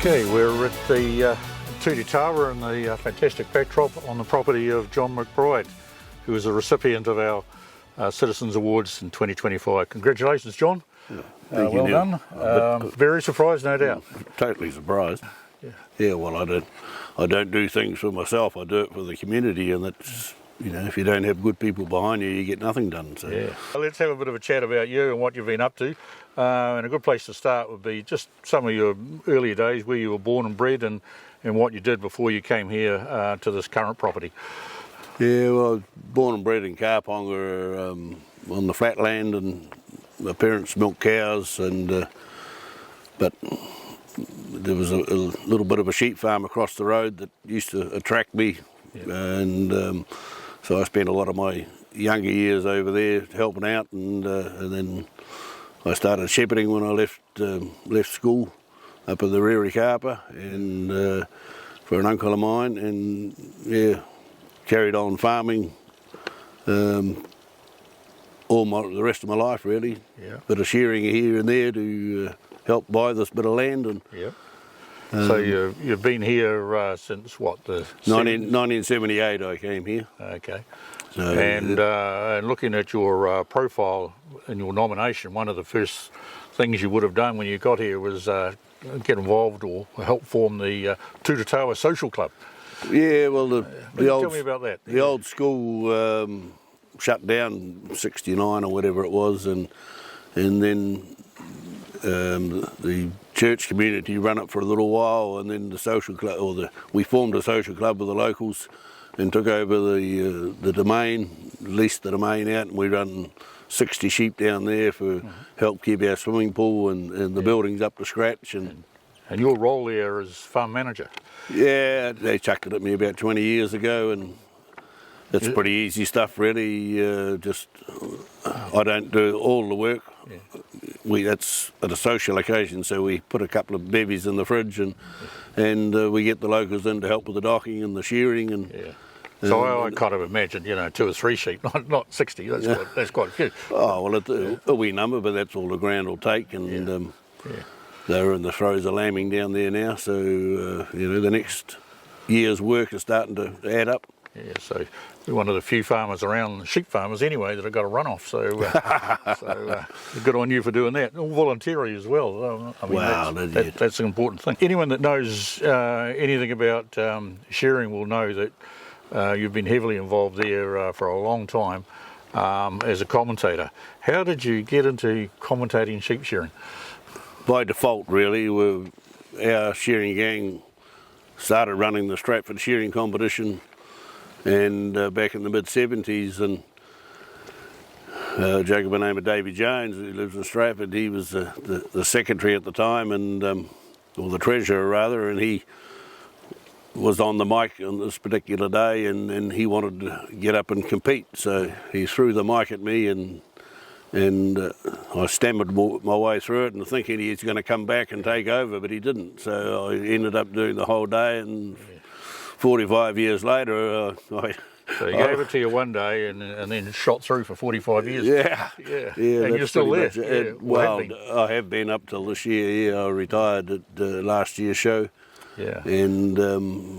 Okay, we're at the Tūti Tawa in the fantastic backdrop on the property of John McBride, who is a recipient of our Citizens Awards in 2025. Congratulations, John. Well done. Very surprised, no doubt. Totally surprised. Yeah, well, I don't do things for myself. I do it for the community, and that's, you know, if you don't have good people behind you, you get nothing done. So yeah. Let's have a bit of a chat about you and what you've been up to. And a good place to start would be just some of your earlier days, where you were born and bred, and what you did before you came here to this current property. Yeah, well, I was born and bred in Karponga on the flatland, and my parents milked cows, and but there was a little bit of a sheep farm across the road that used to attract me, and so I spent a lot of my younger years over there helping out, and then I started shepherding when I left school up at the Riri Kapa, and for an uncle of mine, and yeah, carried on farming the rest of my life, really. Yeah. Bit of shearing here and there to help buy this bit of land. And so you've been here since what, the 1978 I came here. Okay. So, and looking at your profile and your nomination, one of the first things you would have done when you got here was get involved or help form the Tūti Tawa Social Club. Yeah, well, tell me about that. The old school shut down '69 or whatever it was, and then the church community ran it for a little while, and then the social club, we formed a social club with the locals and took over the domain, leased the domain out, and we run 60 sheep down there for help keep our swimming pool and the buildings up to scratch. And your role there is farm manager? Yeah, they chucked it at me about 20 years ago, and it's pretty easy stuff, really. Just I don't do all the work. That's at a social occasion, so we put a couple of bevies in the fridge, and we get the locals in to help with the docking and the shearing. And so I kind of imagine, 2 or 3 sheep, not 60. That's quite a few. Oh well, it's a wee number, but that's all the ground will take, and they're in the throes of lambing down there now. So the next year's work is starting to add up. Yeah, so we're one of the few farmers around, sheep farmers anyway, that have got a runoff. So, good on you for doing that. All voluntary as well. I mean, wow, that's an important thing. Anyone that knows anything about shearing will know that you've been heavily involved there for a long time as a commentator. How did you get into commentating sheep shearing? By default, really. Our shearing gang started running the Stratford shearing competition, and back in the mid-70s, and a joker by the name of Davy Jones, who lives in Stratford, he was the secretary at the time, and or the treasurer rather, and he was on the mic on this particular day, and he wanted to get up and compete, so he threw the mic at me, and I stammered my way through it and thinking he's going to come back and take over, but he didn't, so I ended up doing the whole day, and 45 years later, so he gave it to you one day and then shot through for 45 years. Yeah. And you're still there. Well, I have been up till this year. Yeah, I retired at last year's show. Yeah. And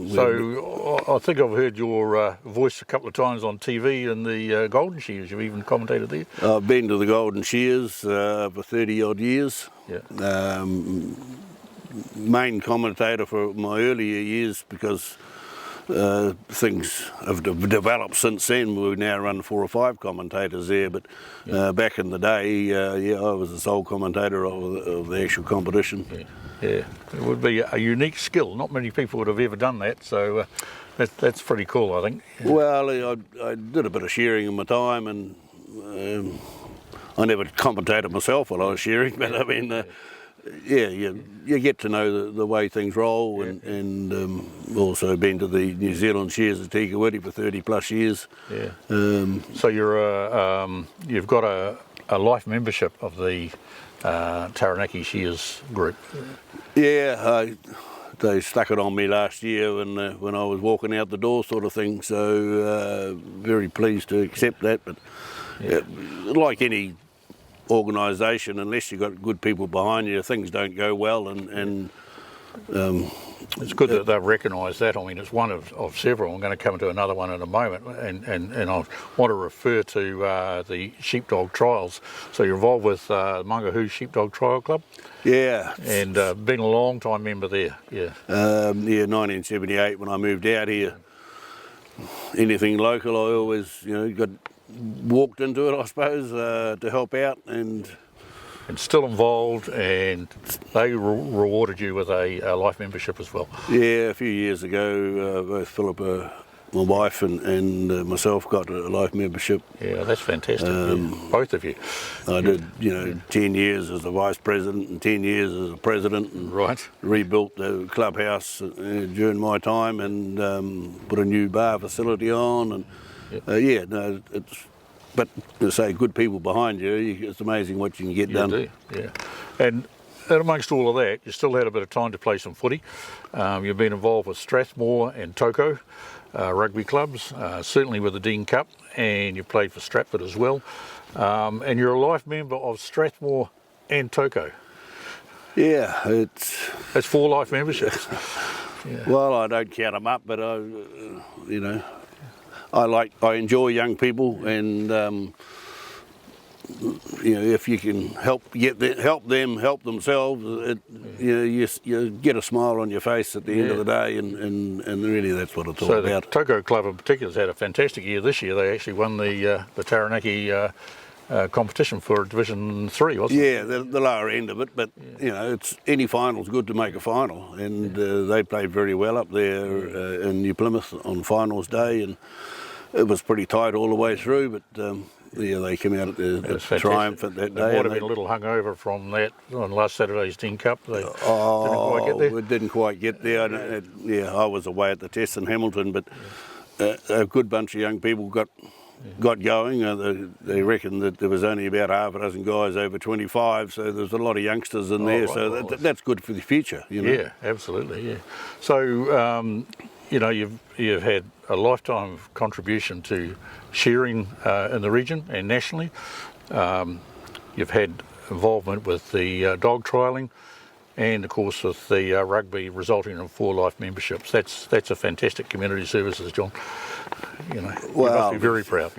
so I think I've heard your voice a couple of times on TV in the Golden Shears. You've even commentated there. I've been to the Golden Shears for 30 odd years. Yeah. Main commentator for my earlier years, because things have developed since then. We now run 4 or 5 commentators there, but back in the day, I was the sole commentator of the actual competition. Yeah, it would be a unique skill. Not many people would have ever done that, so that's pretty cool, I think. Yeah. Well, I did a bit of shearing in my time, and I never commentated myself while I was shearing, but I mean, you get to know the way things roll, and also been to the New Zealand Shears at Tikawiti for 30 plus years. Yeah. So you've got a life membership of the Taranaki Shears group. Yeah, they stuck it on me last year when I was walking out the door, sort of thing. So very pleased to accept that. But like any organisation, unless you've got good people behind you, things don't go well, and It's good that they've recognised that. I mean, it's one of several. I'm going to come to another one in a moment, and I want to refer to the sheepdog trials. So you're involved with Mangahoo Sheepdog Trial Club? Yeah. And been a long time member there, yeah. Yeah, 1978 when I moved out here. Anything local, I always, got walked into it, I suppose, to help out, and still involved, and they rewarded you with a life membership as well. Yeah, a few years ago, both Philippa, my wife, and myself got a life membership. Yeah, that's fantastic. Both of you. I did, 10 years as a vice president and 10 years as a president, and right. Rebuilt the clubhouse during my time, and put a new bar facility on, and it's. But to say good people behind you, it's amazing what you can get done. Do, yeah. And amongst all of that, you still had a bit of time to play some footy. You've been involved with Strathmore and Toko rugby clubs, certainly with the Dean Cup, and you played for Stratford as well. And you're a life member of Strathmore and Toko. Yeah, that's 4 life memberships. Yeah. Well, I don't count them up, but I enjoy young people, and if you can help them help themselves, you get a smile on your face at the end of the day, and really that's what it's all about. So the Toko Club in particular has had a fantastic year this year. They actually won the Taranaki competition for Division 3, wasn't it? Yeah, the lower end of it, but it's any final's good to make a final, and they played very well up there in New Plymouth on finals day, and it was pretty tight all the way through, but they came out at the triumphant that day. They might have been a little hungover from that on last Saturday's Dean Cup. They didn't quite get there. We didn't quite get there. I was away at the test in Hamilton, but a good bunch of young people got going. They reckoned that there was only about half a dozen guys over 25, so there's a lot of youngsters in there. Right, so that's good for the future. Yeah, absolutely. Yeah. So you've had a lifetime of contribution to shearing in the region and nationally. You've had involvement with the dog trialling, and of course with the rugby, resulting in 4 life memberships. That's a fantastic community services, John. You must be very proud.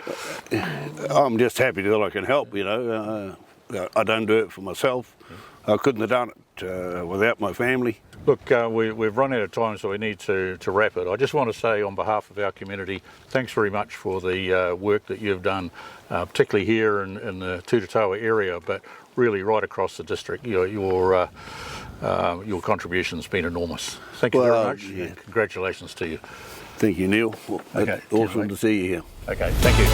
I'm just happy that I can help. I don't do it for myself. I couldn't have done it without my family. Look, we've run out of time, so we need to wrap it. I just want to say on behalf of our community, thanks very much for the work that you've done, particularly here in the Tututawa area, but really right across the district. Your contribution's been enormous. Thank you very much. Yeah. Congratulations to you. Thank you, Neil. Okay, awesome to see you here. Okay, thank you.